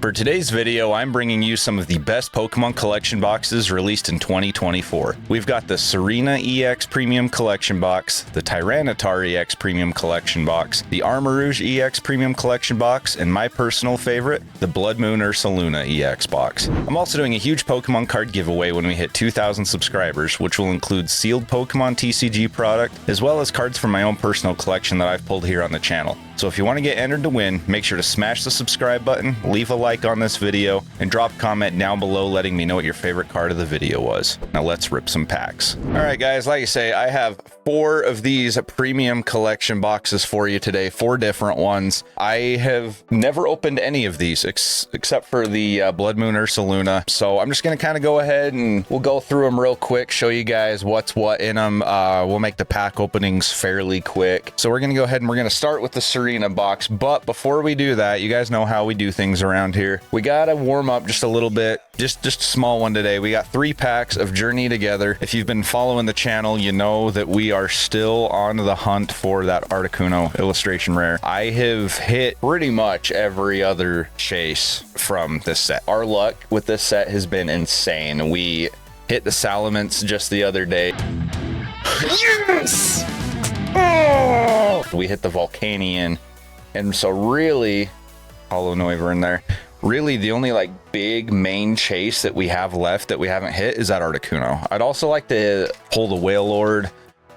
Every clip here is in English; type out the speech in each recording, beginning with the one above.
For today's video, I'm bringing you some of the best Pokemon collection boxes released in 2024. We've got the Serena EX Premium Collection Box, the Tyranitar EX Premium Collection Box, the Rouge EX Premium Collection Box, and my personal favorite, the Blood Moon Ursaluna EX Box. I'm also doing a huge Pokemon card giveaway when we hit 2,000 subscribers, which will include sealed Pokemon TCG product, as well as cards from my own personal collection that I've pulled here on the channel. So if you want to get entered to win, make sure to smash the subscribe button, leave a like on this video, and drop a comment down below letting me know what your favorite card of the video was. Now let's rip some packs. Alright guys, like I say, I have 4 of these premium collection boxes for you today, 4 different ones. I have never opened any of these except for the Blood Moon Ursaluna. So I'm just going to kind of go ahead and we'll go through them real quick, show you guys what's what in them. We'll make the pack openings fairly quick. So we're going to go ahead and we're going to start with the Serena box. But before we do that, you guys know how we do things around here. We got to warm up just a little bit, just a small one today. We got 3 packs of Journey Together. If you've been following the channel, you know that we are still on the hunt for that Articuno illustration rare. I have hit pretty much every other chase from this set. Our luck with this set has been insane. We hit the Salamence just the other day. Yes! Oh! We hit the Volcanion. And so really, Hollow Noiver in there. Really, the only like big main chase that we have left that we haven't hit is that Articuno. I'd also like to pull the Wailord.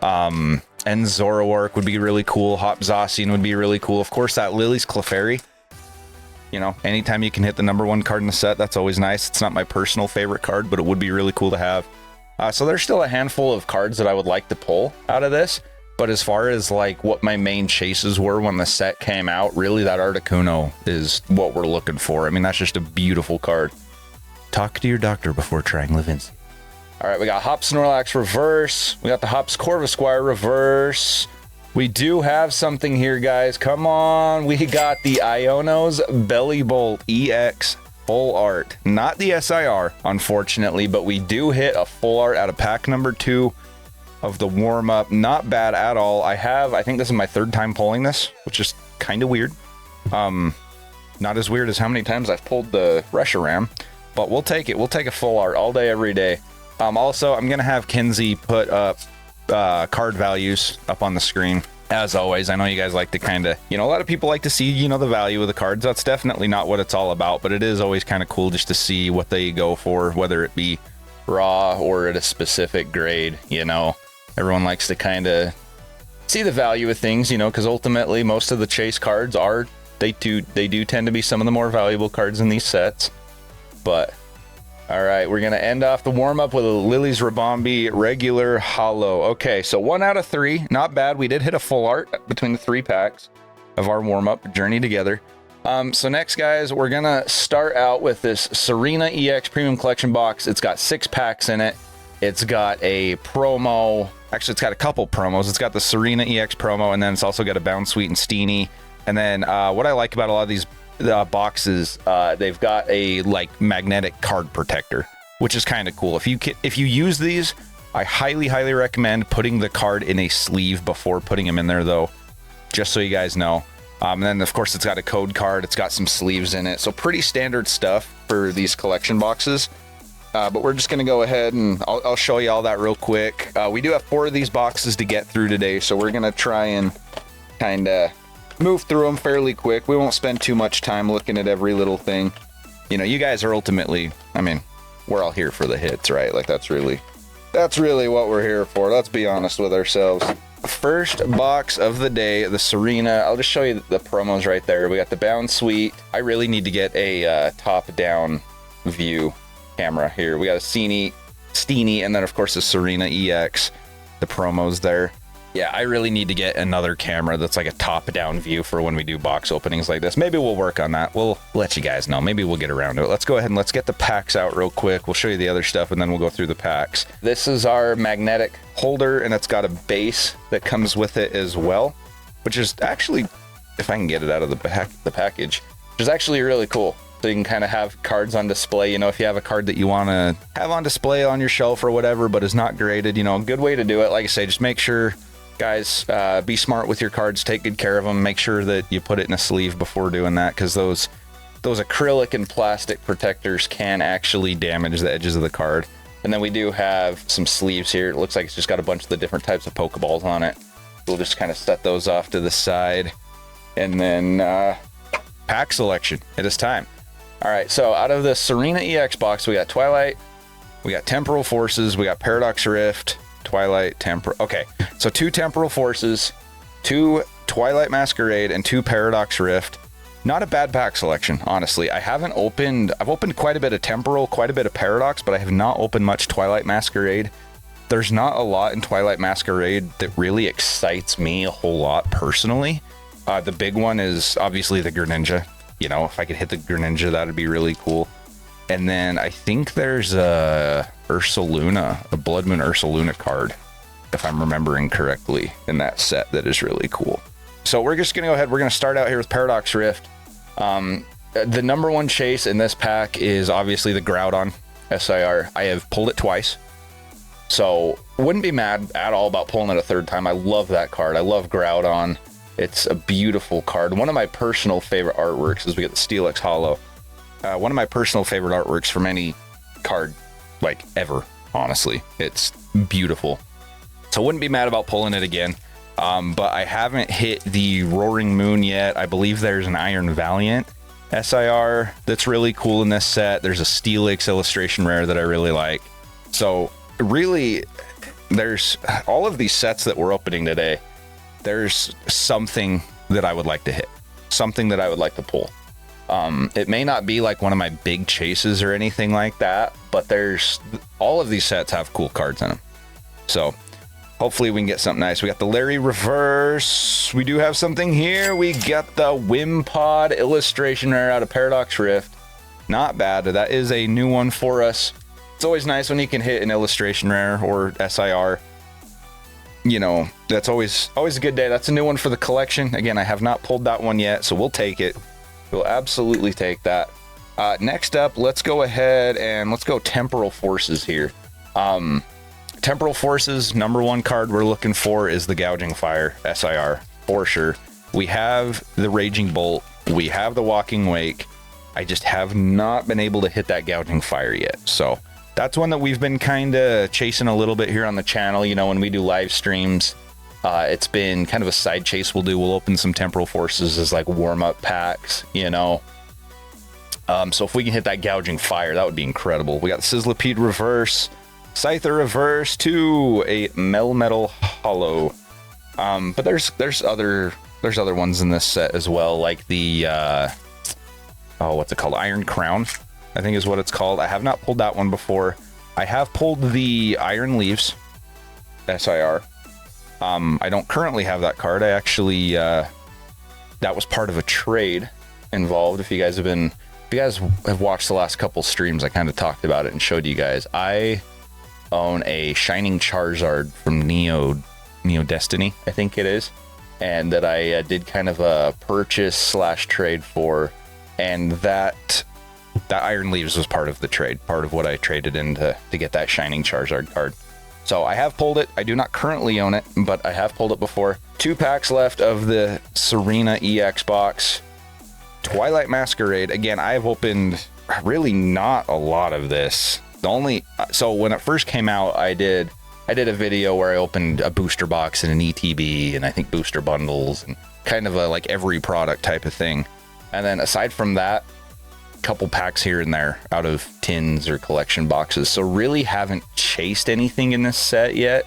And Zoroark would be really cool. Hop Zacian would be really cool. Of course, that Lily's Clefairy. You know, anytime you can hit the #1 card in the set, that's always nice. It's not my personal favorite card, but it would be really cool to have. So there's still a handful of cards that I would like to pull out of this. But as far as like what my main chases were when the set came out, really that Articuno is what we're looking for. I mean, that's just a beautiful card. Talk to your doctor before trying Levinci. All right, we got Hop Snorlax reverse. We got the Hops Corvisquire reverse. We do have something here, guys. Come on. We got the Iono's Bellibolt EX full art. Not the SIR, unfortunately, but we do hit a full art out of pack number 2 of the warm-up. Not bad at all. I think this is my 3rd time pulling this, which is kind of weird. Not as weird as how many times I've pulled the Reshiram, but we'll take it. We'll take a full art all day, every day. Also, I'm going to have Kinsey put up card values up on the screen. As always, I know you guys like to kind of, you know, a lot of people like to see, you know, the value of the cards. That's definitely not what it's all about, but it is always kind of cool just to see what they go for, whether it be raw or at a specific grade, you know. Everyone likes to kind of see the value of things, you know, because ultimately most of the chase cards are, they do tend to be some of the more valuable cards in these sets. But all right, we're going to end off the warm-up with a Lily's Ribombee regular hollow. Okay, so 1 out of 3. Not bad. We did hit a full art between the 3 packs of our warm-up Journey Together. So next, guys, we're going to start out with this Serena EX Premium Collection Box. It's got 6 packs in it. It's got a promo. Actually, it's got a couple promos. It's got the Serena EX promo, and then it's also got a Bound Sweet and Steenie. And then what I like about a lot of these boxes, they've got a like magnetic card protector, which is kind of cool. If you use these, I highly recommend putting the card in a sleeve before putting them in there, though, just so you guys know. And then of course it's got a code card. It's got some sleeves in it, so pretty standard stuff for these collection boxes. But we're just going to go ahead and I'll show you all that real quick. We do have 4 of these boxes to get through today, so we're going to try and kind of move through them fairly quick. We won't spend too much time looking at every little thing. You know, you guys are ultimately, I mean, we're all here for the hits, right? Like that's really what we're here for. Let's be honest with ourselves. First box of the day, the Serena. I'll just show you the promos right there. We got the Bound Sweet. I really need to get a top-down view camera here. We got a Steenie, and then of course the Serena EX, the promos there. Yeah, I really need to get another camera that's like a top-down view for when we do box openings like this. Maybe we'll work on that. We'll let you guys know. Maybe we'll get around to it. Let's go ahead and let's get the packs out real quick. We'll show you the other stuff, and then we'll go through the packs. This is our magnetic holder, and it's got a base that comes with it as well, which is actually, if I can get it out of the package, which is actually really cool. So you can kind of have cards on display, you know, if you have a card that you want to have on display on your shelf or whatever, but is not graded, you know, a good way to do it. Like I say, just make sure, guys, be smart with your cards, take good care of them, make sure that you put it in a sleeve before doing that, because those those acrylic and plastic protectors can actually damage the edges of the card. And then we do have some sleeves here. It looks like it's just got a bunch of the different types of Pokeballs on it. We'll just kind of set those off to the side. And then pack selection. It is time. All right, so out of the Serena EX box, we got Twilight, we got Temporal Forces, we got Paradox Rift, Twilight, Temporal. Okay, so 2 Temporal Forces, 2 Twilight Masquerade, and 2 Paradox Rift. Not a bad pack selection, honestly. I've opened quite a bit of Temporal, quite a bit of Paradox, but I have not opened much Twilight Masquerade. There's not a lot in Twilight Masquerade that really excites me a whole lot personally. The big one is obviously the Greninja. You know, if I could hit the Greninja, that'd be really cool. And then I think there's a Ursaluna, a Blood Moon Ursaluna card, if I'm remembering correctly, in that set that is really cool. So we're just going to go ahead. We're going to start out here with Paradox Rift. The number 1 chase in this pack is obviously the Groudon SIR. I have pulled it twice, so wouldn't be mad at all about pulling it a 3rd time. I love that card. I love Groudon. It's a beautiful card. One of my personal favorite artworks is we get the Steelix Hollow. One of my personal favorite artworks from any card, like, ever, honestly. It's beautiful. So wouldn't be mad about pulling it again. But I haven't hit the Roaring Moon yet. I believe there's an Iron Valiant SIR that's really cool in this set. There's a Steelix illustration rare that I really like. So really, there's all of these sets that we're opening today. There's something that I would like to hit, something that I would like to pull. It may not be like one of my big chases or anything like that, but all of these sets have cool cards in them. So hopefully we can get something nice. We got the Larry Reverse. We do have something here. We got the Wimpod illustration rare out of Paradox Rift. Not bad. That is a new one for us. It's always nice when you can hit an illustration rare or SIR. You know, that's always a good day. That's a new one for the collection. Again, I have not pulled that one yet, so we'll take it. We'll absolutely take that. Next up, let's go ahead and let's go Temporal Forces here. Temporal Forces, number 1 card we're looking for is the Gouging Fire SIR, for sure. We have the Raging Bolt. We have the Walking Wake. I just have not been able to hit that Gouging Fire yet, so that's one that we've been kind of chasing a little bit here on the channel. You know, when we do live streams, it's been kind of a side chase we'll open some Temporal Forces as like warm-up packs, you know. So if we can hit that Gouging Fire, that would be incredible. We got the Sizzlipede Reverse, Scyther Reverse, to a Melmetal Hollow. But there's other ones in this set as well, like the what's it called? Iron Crown, I think is what it's called. I have not pulled that one before. I have pulled the Iron Leaves SIR. I don't currently have that card. I actually that was part of a trade involved. If you guys have watched the last couple streams, I kind of talked about it and showed you guys. I own a Shining Charizard from Neo Destiny, I think it is, and that I did kind of a purchase / trade for, and that Iron Leaves was part of the trade, part of what I traded in to get that Shining Charizard card. So I have pulled it. I do not currently own it, but I have pulled it before. 2 packs left of the Serena EX box. Twilight Masquerade. Again, I have opened really not a lot of this. So when it first came out, I did a video where I opened a booster box and an ETB and I think booster bundles and kind of a like every product type of thing. And then aside from that, couple packs here and there out of tins or collection boxes. So really haven't chased anything in this set yet.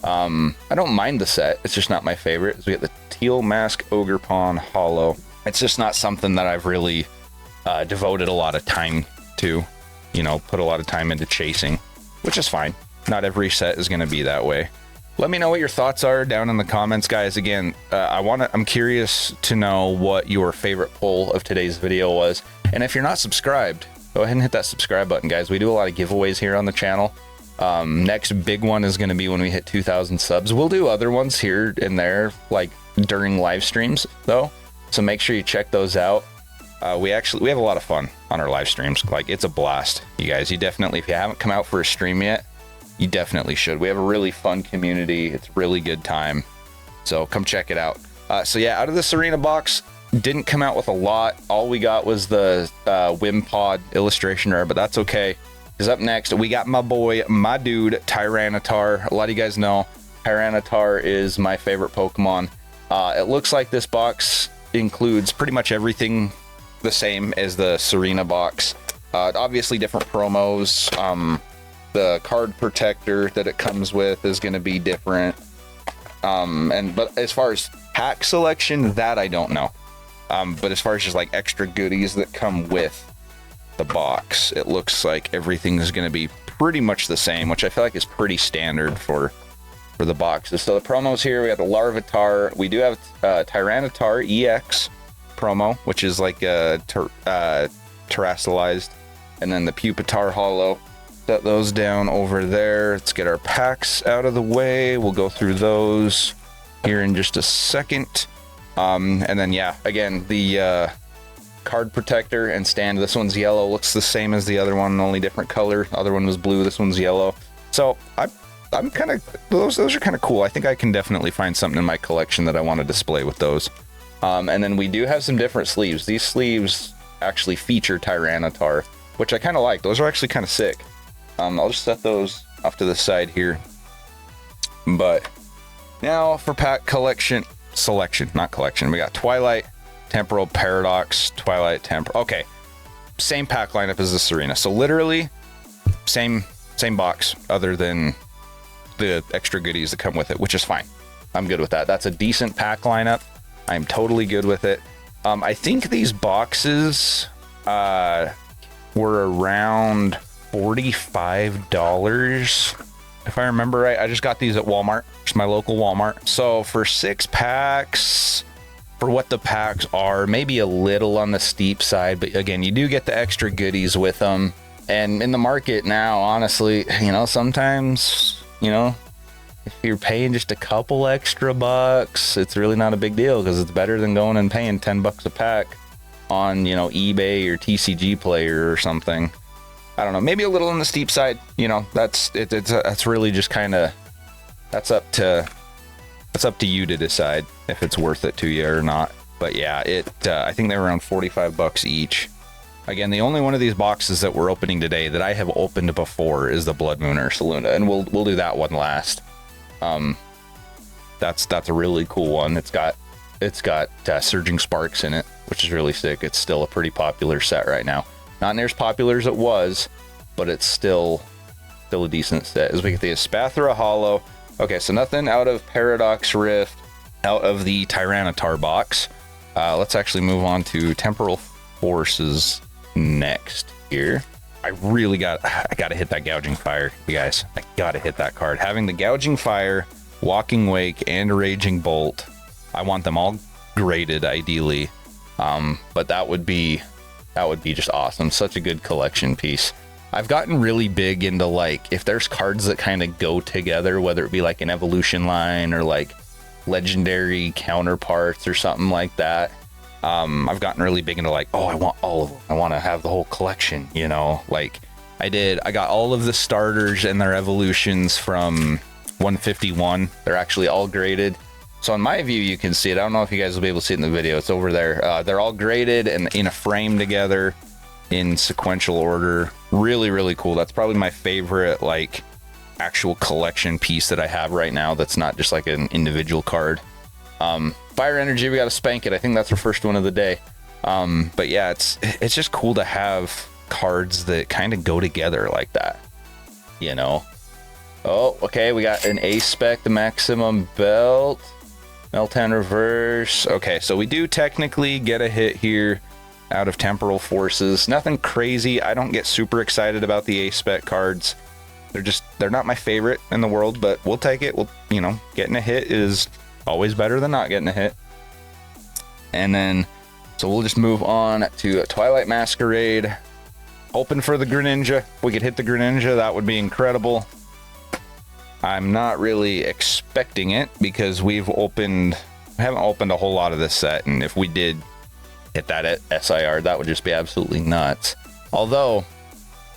I don't mind the set. It's just not my favorite. So we got the Teal Mask Ogre Pawn Hollow. It's just not something that I've really devoted a lot of time to, you know, put a lot of time into chasing, which is fine. Not every set is going to be that way. Let me know what your thoughts are down in the comments, guys. Again, I'm curious to know what your favorite pull of today's video was. And if you're not subscribed, go ahead and hit that subscribe button, guys. We do a lot of giveaways here on the channel. Next big one is going to be when we hit 2,000 subs. We'll do other ones here and there, like during live streams, though. So make sure you check those out. We have a lot of fun on our live streams. Like, it's a blast, you guys. You definitely, if you haven't come out for a stream yet, you definitely should. We have a really fun community. It's a really good time. So come check it out. So yeah, out of the Serena box, didn't come out with a lot. All we got was the Wimpod illustration rare, but that's okay. Because up next, we got my boy, my dude, Tyranitar. A lot of you guys know Tyranitar is my favorite Pokemon. It looks like this box includes pretty much everything the same as the Serena box. Obviously different promos. The card protector that it comes with is going to be different. But as far as pack selection, that I don't know. But as far as just like extra goodies that come with the box, it looks like everything is going to be pretty much the same, which I feel like is pretty standard for the boxes. So the promos here, we have the Larvitar. We do have Tyranitar EX promo, which is like a terrestrialized, and then the Pupitar Hollow. Set those down over there. Let's get our packs out of the way. We'll go through those here in just a second. And then yeah, again, the card protector and stand. This one's yellow, looks the same as the other one, only different color. Other one was blue, this one's yellow. So I'm kind of, those are kind of cool. I think I can definitely find something in my collection that I want to display with those. And then we do have some different sleeves. These sleeves actually feature Tyranitar, which I kind of like. Those are actually kind of sick. I'll just set those off to the side here. But now for pack selection, not collection. We got Twilight, Temporal, Paradox, Twilight, Temporal. Okay, same pack lineup as the Serena. So literally same box, other than the extra goodies that come with it, which is fine. I'm good with that. That's a decent pack lineup. I'm totally good with it. I think these boxes were around $45, if I remember right. I just got these at Walmart, just my local Walmart. So for 6 packs, for what the packs are, maybe a little on the steep side, but again, you do get the extra goodies with them. And in the market now, honestly, you know, sometimes, you know, if you're paying just a couple extra bucks, it's really not a big deal, because it's better than going and paying 10 bucks a pack on, you know, eBay or TCG Player or something. I don't know, maybe a little on the steep side. You know, that's really just kind of, that's up to you to decide if it's worth it to you or not. But yeah, I think they were around 45 bucks each. Again, the only one of these boxes that we're opening today that I have opened before is the Blood Moon Ursaluna, and we'll do that one last. That's a really cool one. It's got Surging Sparks in it, which is really sick. It's still a pretty popular set right now. Not near as popular as it was, but it's still a decent set. As we get the Espathra Hollow. Okay, so nothing out of Paradox Rift, out of the Tyranitar box. Let's actually move on to Temporal Forces next here. I gotta hit that Gouging Fire, you guys. I gotta hit that card. Having the Gouging Fire, Walking Wake, and Raging Bolt, I want them all graded ideally. But that would be just awesome. Such a good collection piece. I've gotten really big into, like, if there's cards that kind of go together, whether it be like an evolution line or like legendary counterparts or something like that. I've gotten really big into, like, oh, I want all of them. I want to have the whole collection, you know, like I got all of the starters and their evolutions from 151. They're actually all graded. So in my view, you can see it. I don't know if you guys will be able to see it in the video. It's over there. They're all graded and in a frame together in sequential order. Really, really cool. That's probably my favorite, like, actual collection piece that I have right now that's not just like an individual card. Fire Energy, we got to spank it. I think that's our first one of the day. But yeah, it's just cool to have cards that kind of go together like that, you know. Oh, okay, we got an A-Spec, the Maximum Belt. Meltan Reverse. Okay, so we do technically get a hit here out of Temporal Forces. Nothing crazy. I don't get super excited about the A-Spec cards. They're not my favorite in the world, but we'll take it. You know, getting a hit is always better than not getting a hit. And then, so we'll just move on to Twilight Masquerade. Hoping for the Greninja. If we could hit the Greninja, that would be incredible. I'm not really expecting it because we haven't opened a whole lot of this set, and if we did hit that at SIR, that would just be absolutely nuts. Although,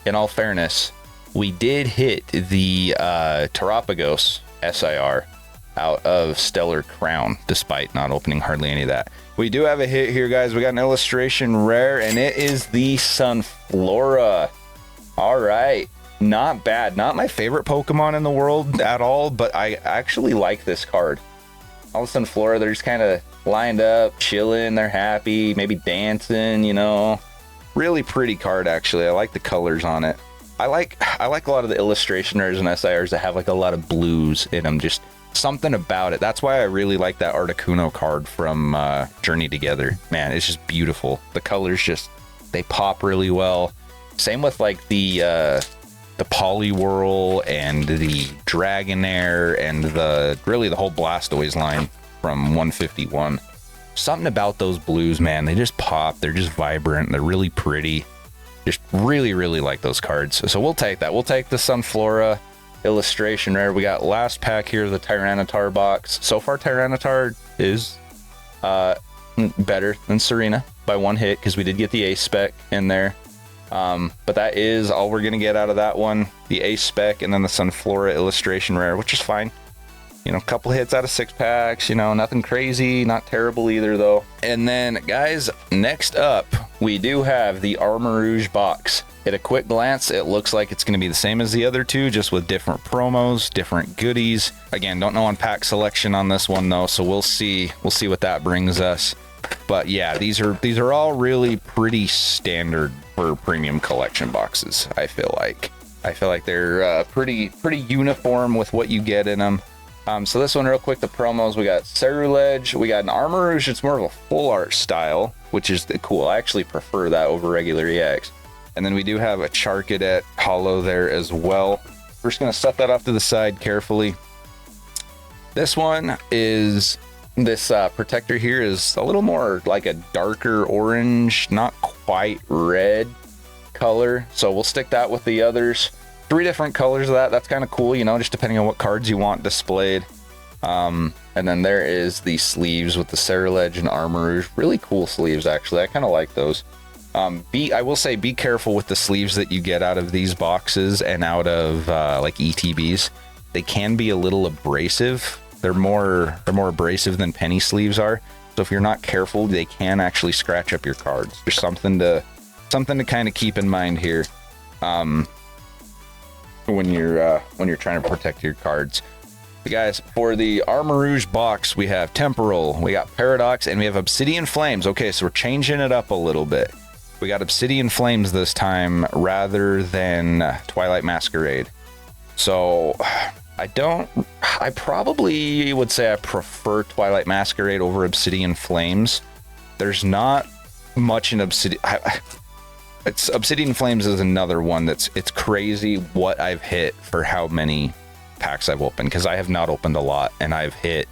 in all fairness, we did hit the Terapagos SIR, out of Stellar Crown, despite not opening hardly any of that. We do have a hit here, guys. We got an illustration rare, and it is the Sunflora. All right, not bad. Not my favorite Pokemon in the world at all, but I actually like this card. All the Sunflora, they're just kind of lined up, chilling, they're happy, maybe dancing, you know. Really pretty card, actually. I like the colors on it. I like a lot of the illustration rares and SIRs that have like a lot of blues in them. Just something about it. That's why I really like that Articuno card from Journey Together. Man, it's just beautiful. The colors just, they pop really well. Same with like the Poliwhirl and the Dragonair and really the whole Blastoise line from 151. Something about those blues, man, they just pop. They're just vibrant. They're really pretty. Just really, really like those cards. So we'll take that. We'll take the Sunflora illustration rare. We got last pack here, the Tyranitar box. So far, Tyranitar is better than Serena by one hit because we did get the Ace spec in there. But that is all we're going to get out of that one. The Ace spec and then the Sunflora illustration rare, which is fine. You know, a couple hits out of 6 packs, you know, nothing crazy, not terrible either though. And then guys, next up, we do have the Rouge box. At a quick glance, it looks like it's going to be the same as the other two, just with different promos, different goodies. Again, don't know on pack selection on this one though, so we'll see what that brings us. But yeah, these are all really pretty standard for premium collection boxes. I feel like they're pretty uniform with what you get in them. So this one real quick, the promos, we got Ceruledge, we got an Rouge. It's more of a full art style, which is cool. I actually prefer that over regular EX. And then we do have a Charcadet holo there as well. We're just gonna set that off to the side carefully. This one is, this protector here is a little more like a darker orange, not quite red color. So we'll stick that with the others. 3 different colors of that. That's kind of cool, you know, just depending on what cards you want displayed. And then there is the sleeves with the Ceruledge and Rouge. Really cool sleeves, actually. I kind of like those. I will say, be careful with the sleeves that you get out of these boxes and out of like ETBs. They can be a little abrasive. They're more abrasive than penny sleeves are. So if you're not careful, they can actually scratch up your cards. There's something to kind of keep in mind here. When you're trying to protect your cards. But guys, for the Rouge box, we have Temporal, we got Paradox, and we have Obsidian Flames. Okay, so we're changing it up a little bit. We got Obsidian Flames this time rather than Twilight Masquerade. So I probably would say I prefer Twilight Masquerade over Obsidian Flames. There's not much in Obsidian. Obsidian Flames is another one it's crazy what I've hit for how many packs I've opened, because I have not opened a lot and I've hit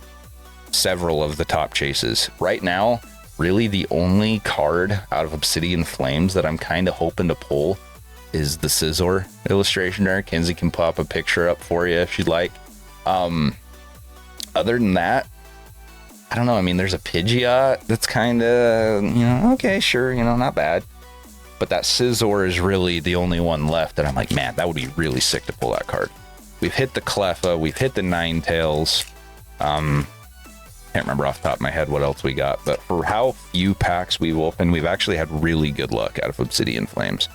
several of the top chases. Right now, really the only card out of Obsidian Flames that I'm kind of hoping to pull is the Scizor illustration there. Kenzie can pop a picture up for you if she'd like. Other than that, I don't know. I mean, there's a Pidgeot that's kind of, you know, okay, sure, you know, not bad. But that Scizor is really the only one left that I'm like, man, that would be really sick to pull that card. We've hit the Cleffa, we've hit the Ninetales. Can't remember off the top of my head what else we got, but for how few packs we've opened, we've actually had really good luck out of Obsidian Flames.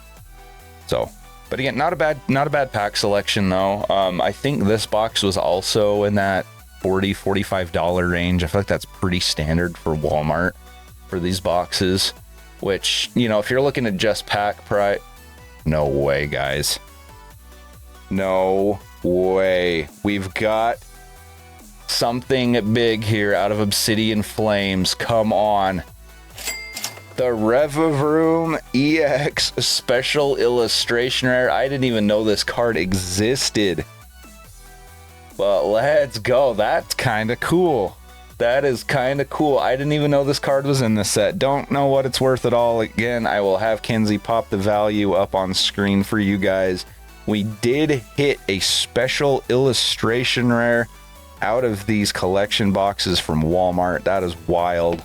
So, but again, not a bad pack selection though. I think this box was also in that $40-$45 range. I feel like that's pretty standard for Walmart for these boxes. Which, you know, if you're looking at just pack price, no way, guys. No way. We've got something big here out of Obsidian Flames. Come on. The Rev Room EX special illustration rare. I didn't even know this card existed. But let's go. That's kind of cool. That is kind of cool. I didn't even know this card was in the set. Don't know what it's worth at all. Again, I will have Kenzie pop the value up on screen for you guys. We did hit a special illustration rare out of these collection boxes from Walmart. That is wild.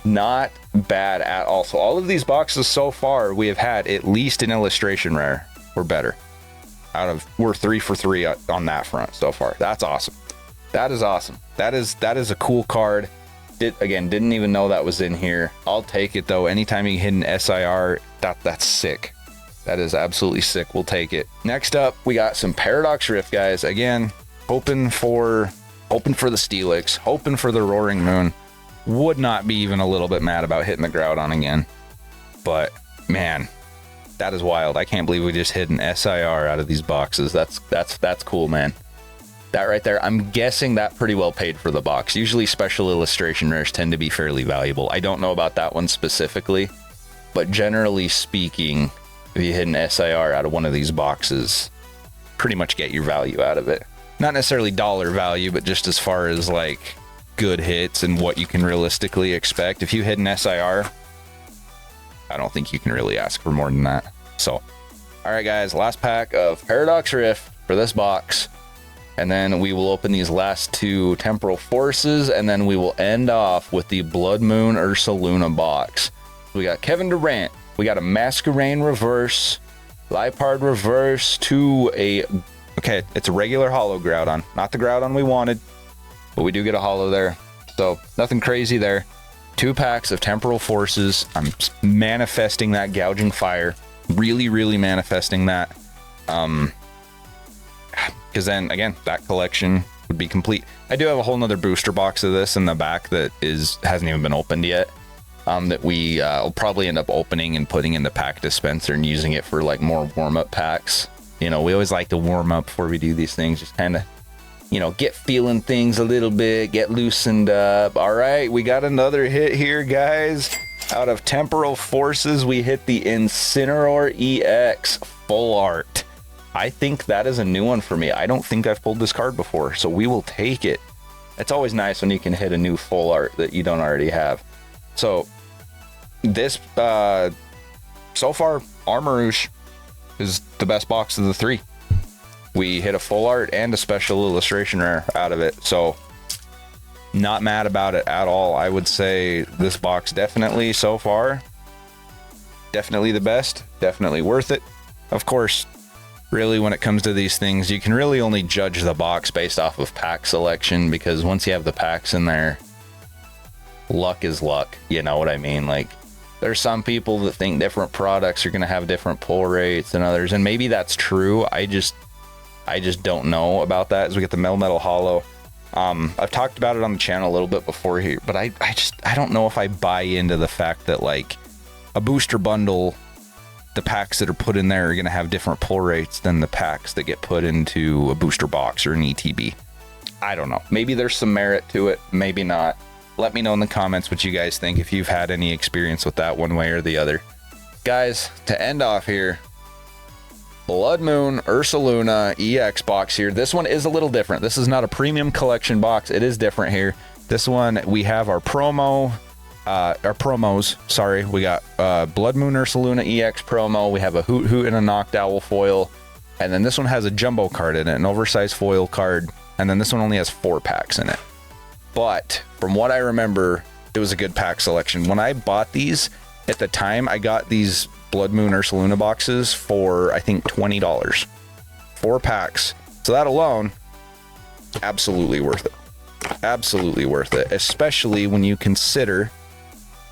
Not bad at all. So all of these boxes so far, we have had at least an illustration rare or better. We're 3 for 3 on that front so far. That's awesome. That is awesome. That is a cool card. Didn't even know that was in here. I'll take it though. Anytime you hit an SIR, that's sick. That is absolutely sick. We'll take it. Next up, we got some Paradox Rift, guys. Again, hoping for the Steelix, hoping for the Roaring Moon. Would not be even a little bit mad about hitting the Groudon again. But man, that is wild. I can't believe we just hit an SIR out of these boxes. That's cool, man. That right there, I'm guessing that pretty well paid for the box. Usually special illustration rares tend to be fairly valuable. I don't know about that one specifically, but generally speaking, if you hit an SIR out of one of these boxes, pretty much get your value out of it. Not necessarily dollar value, but just as far as like good hits and what you can realistically expect. If you hit an SIR, I don't think you can really ask for more than that. So, all right, guys, last pack of Paradox Rift for this box. And then we will open these last two Temporal Forces, and then we will end off with the Blood Moon Ursaluna box. We got Kevin Durant, we got a Masquerain reverse, Liepard reverse to a... Okay, it's a regular holo Groudon. Not the Groudon we wanted, but we do get a holo there. So, nothing crazy there. 2 packs of Temporal Forces. I'm manifesting that Gouging Fire. Really manifesting that. Because then, again, that collection would be complete. I do have a whole nother booster box of this in the back that hasn't even been opened yet. That we will probably end up opening and putting in the pack dispenser and using it for like more warm-up packs. You know, we always like to warm up before we do these things. Just kind of, you know, get feeling things a little bit, get loosened up. All right, we got another hit here, guys. Out of Temporal Forces, we hit the Incinor EX Full Art. I think that is a new one for me. I don't think I've pulled this card before, so we will take it. It's always nice when you can hit a new full art that you don't already have. So this, so far, Rouge is the best box of the 3. We hit a full art and a special illustration rare out of it, so not mad about it at all. I would say this box definitely so far, definitely the best, definitely worth it. Of course, really, when it comes to these things, you can really only judge the box based off of pack selection, because once you have the packs in there, luck is luck. You know what I mean? Like, there's some people that think different products are going to have different pull rates than others, and maybe that's true. I just don't know about that. As we get the Melmetal Holo, I've talked about it on the channel a little bit before here, but I don't know if I buy into the fact that like a booster bundle, the packs that are put in there are going to have different pull rates than the packs that get put into a booster box or an ETB. I don't know. Maybe there's some merit to it. Maybe not. Let me know in the comments what you guys think, if you've had any experience with that one way or the other. Guys, to end off here, Blood Moon Ursaluna EX box here. This one is a little different. This is not a premium collection box. It is different here. This one, we have our promos. Sorry, we got Blood Moon Ursaluna EX promo. We have a Hoot Hoot and a Noctowl foil, and then this one has a jumbo card in it, an oversized foil card, and then this one only has 4 packs in it. But from what I remember, it was a good pack selection. When I bought these at the time, I got these Blood Moon Ursaluna boxes for I think $20, 4 packs. So that alone, absolutely worth it. Absolutely worth it, especially when you consider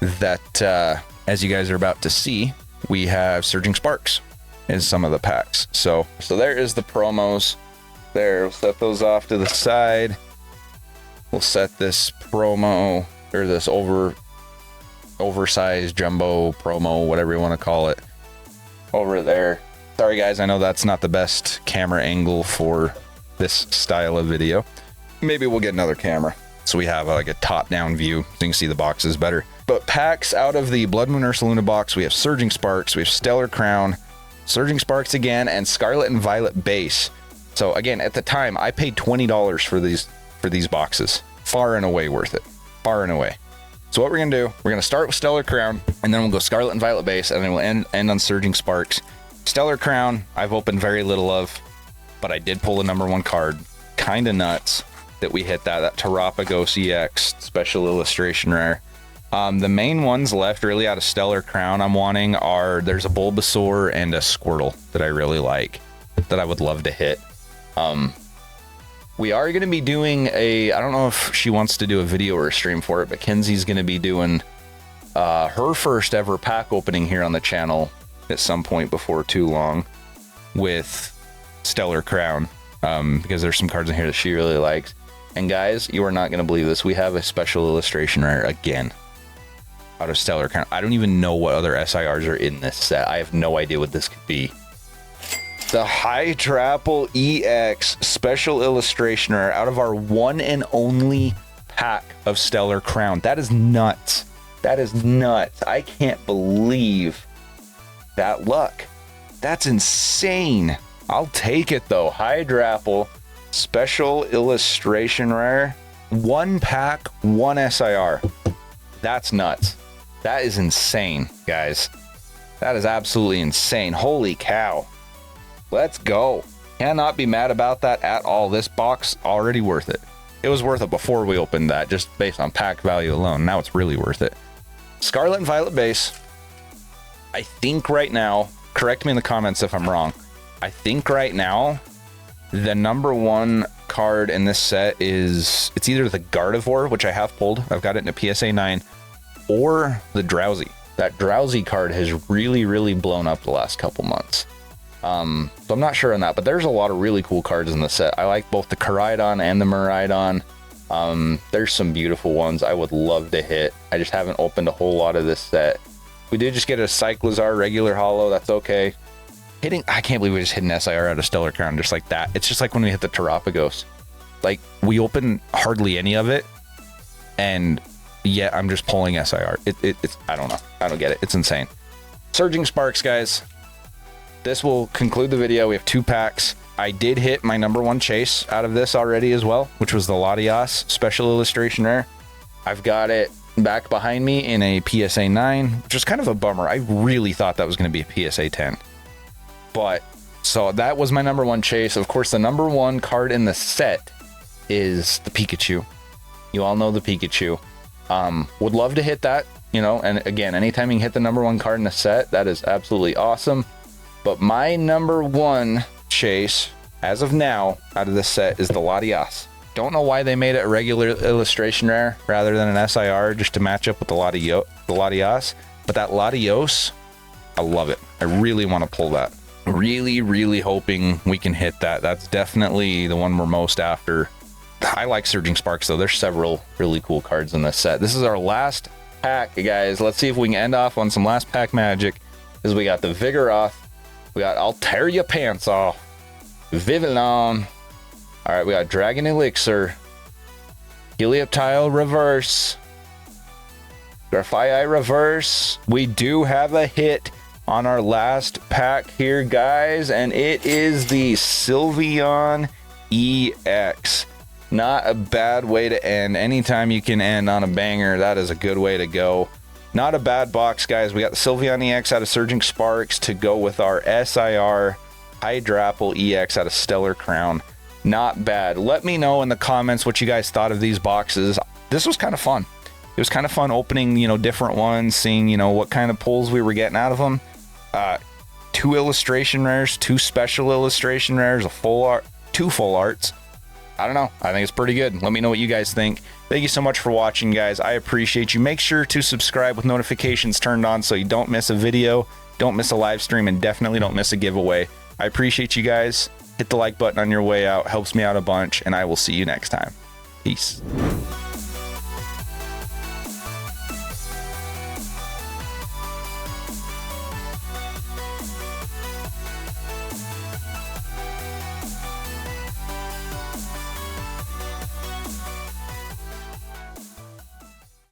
that, as you guys are about to see, we have Surging Sparks in some of the packs. So there is the promos there. We'll set those off to the side. We'll set this promo, or this oversized jumbo promo, whatever you want to call it, over there. Sorry guys, I know that's not the best camera angle for this style of video. Maybe we'll get another camera so we have like a top-down view so you can see the boxes better. But packs out of the Blood Moon Ursaluna box, we have Surging Sparks, we have Stellar Crown, Surging Sparks again, and Scarlet and Violet base. So again, at the time, I paid $20 for these boxes. Far and away worth it. Far and away. So what we're gonna do, we're gonna start with Stellar Crown, and then we'll go Scarlet and Violet base, and then we'll end on Surging Sparks. Stellar Crown, I've opened very little of, but I did pull the #1 card. Kinda nuts that we hit that Terapagos EX special illustration rare. The main ones left really out of Stellar Crown I'm wanting are, there's a Bulbasaur and a Squirtle that I really like, that I would love to hit. We are going to be doing I don't know if she wants to do a video or a stream for it, but Kenzie's going to be doing her first ever pack opening here on the channel at some point before too long with Stellar Crown, because there's some cards in here that she really likes. And guys, you are not going to believe this. We have a special illustration rare again out of Stellar Crown. I don't even know what other SIRs are in this set. I have no idea what this could be. The Hydra EX special illustration rare out of our one and only pack of Stellar Crown. That is nuts. That is nuts. I can't believe that luck. That's insane. I'll take it though. Hydra special illustration rare. One pack, one SIR. That's nuts. That is insane, guys. That is absolutely insane. Holy cow. Let's go. Cannot be mad about that at all. This box already worth it. It was worth it before we opened that, just based on pack value alone. Now it's really worth it. Scarlet and Violet base. I think right now, correct me in the comments if I'm wrong, I think right now the number one card in this set is, it's either the Gardevoir, which I have pulled, I've got it in a PSA 9, or the Drowsy. That Drowsy card has really blown up the last couple months. So I'm not sure on that, but there's a lot of really cool cards in the set. I like both the Koraidon and the Miraidon. There's some beautiful ones I would love to hit. I just haven't opened a whole lot of this set. We did just get a Cyclizar regular holo. That's okay. I can't believe we just hit an SIR out of Stellar Crown just like that. It's just like when we hit the Terapagos. Like, we open hardly any of it, and yet I'm just pulling SIR. It's I don't know. I don't get it. It's insane. Surging Sparks, guys. This will conclude the video. We have 2 packs. I did hit my number 1 chase out of this already as well, which was the Latias special illustration rare. I've got it back behind me in a PSA 9, which is kind of a bummer. I really thought that was going to be a PSA 10. But, so that was my number 1 chase. Of course, the number 1 card in the set is the Pikachu. You all know the Pikachu. Would love to hit that, you know, and again, anytime you can hit the number 1 card in the set, that is absolutely awesome. But my number 1 chase, as of now, out of this set is the Latias. Don't know why they made it a regular illustration rare rather than an SIR, just to match up with the Latias. But that Latios, I love it. I really want to pull that. Really hoping we can hit that. That's definitely the one we're most after. I like Surging Sparks, though. There's several really cool cards in this set. This is our last pack, guys. Let's see if we can end off on some last pack magic. Because we got the Vigoroth. We got I'll Tear Ya Pants Off. Vivillon. Alright, we got Dragon Elixir. Helioptile Reverse. Grafaiai Reverse. We do have a hit on our last pack here, guys. And it is the Sylveon EX. Not a bad way to end. Anytime you can end on a banger, that is a good way to go. Not a bad box, guys. We got the Sylveon EX out of Surging Sparks to go with our SIR Hydra EX out of Stellar Crown. Not bad. Let me know in the comments what you guys thought of these boxes. This was kind of fun. It was kind of fun opening, you know, different ones, seeing, you know, what kind of pulls we were getting out of them. 2 illustration rares, 2 special illustration rares, a full art, 2 full arts. I don't know. I think it's pretty good. Let me know what you guys think. Thank you so much for watching, guys. I appreciate you. Make sure to subscribe with notifications turned on so you don't miss a video, don't miss a live stream, and definitely don't miss a giveaway. I appreciate you guys. Hit the like button on your way out. Helps me out a bunch, and I will see you next time. Peace.